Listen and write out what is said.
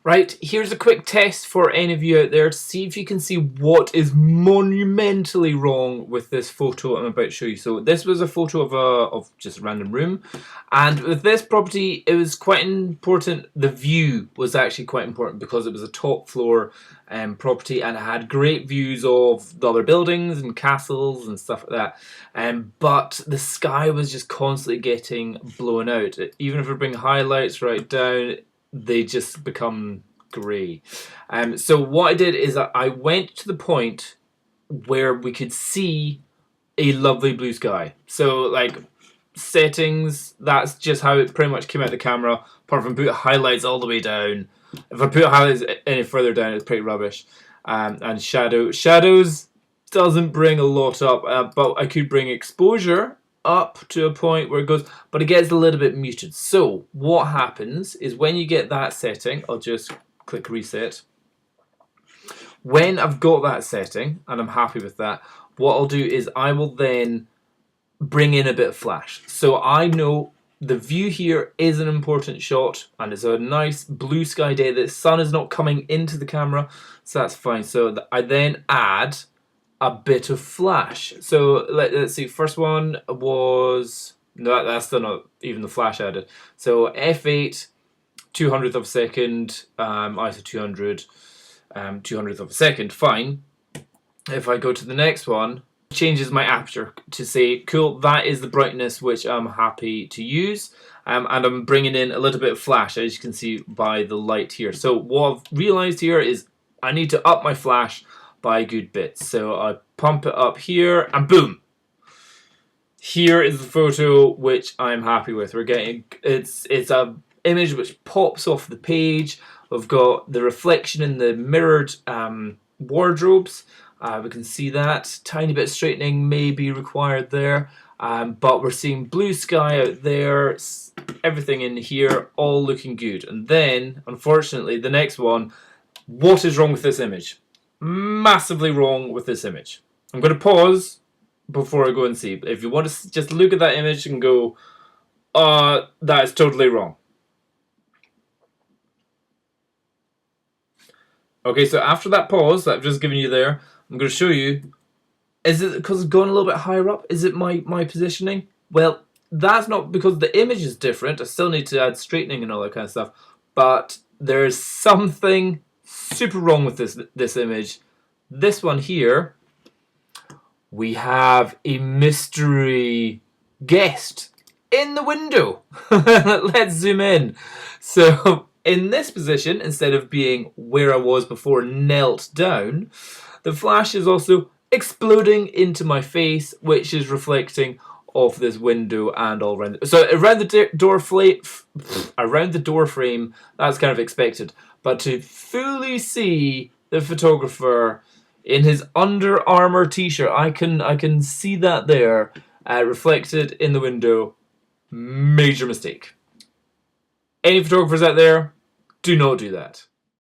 Right, here's a quick test for any of you out there to see if you can see what is monumentally wrong with this photo I'm about to show you. So this was a photo of just a random room, and with this property it was quite important. The view was actually quite important because it was a top floor property and it had great views of the other buildings and castles and stuff like that. But the sky was just constantly getting blown out. Even if we bring highlights right down, they just become grey. So what I did is I went to the point where we could see a lovely blue sky. So like settings, that's just how it pretty much came out of the camera, apart from put highlights all the way down. If I put highlights any further down, it's pretty rubbish. And shadows doesn't bring a lot up, but I could bring exposure up to a point where it goes, but it gets a little bit muted. So what happens is when you get that setting, I'll just click reset. When I've got that setting and I'm happy with that, what I'll do is I will then bring in a bit of flash. So I know the view here is an important shot and it's a nice blue sky day. The sun is not coming into the camera, so that's fine. So I then add a bit of flash. So let's see, first one was, no, that's still not even the flash added. So f8, 200th of a second, ISO 200, 200th of a second, fine. If I go to the next one, it changes my aperture to say, cool, that is the brightness which I'm happy to use. And I'm bringing in a little bit of flash, as you can see by the light here. So what I've realized here is I need to up my flash by a good bit. So I pump it up here and boom. Here is the photo which I'm happy with. We're getting, it's a image which pops off the page. We've got the reflection in the mirrored wardrobes. We can see that. Tiny bit of straightening may be required there. But we're seeing blue sky out there. Everything in here all looking good. And then, unfortunately, the next one, what is wrong with this image? Massively wrong with this image. I'm going to pause before I go and see. If you want to just look at that image and go, that is totally wrong. Okay, so after that pause that I've just given you there, I'm going to show you, is it because it's gone a little bit higher up? Is it my positioning? Well, that's not because the image is different. I still need to add straightening and all that kind of stuff. But there's something super wrong with this image. This one here, we have a mystery guest in the window. Let's zoom in. So in this position, instead of being where I was before, knelt down, the flash is also exploding into my face, which is reflecting off this window and all around. So around the door frame, that's kind of expected. But to fully see the photographer in his Under Armour t-shirt, I can see that there, reflected in the window. Major mistake. Any photographers out there, do not do that.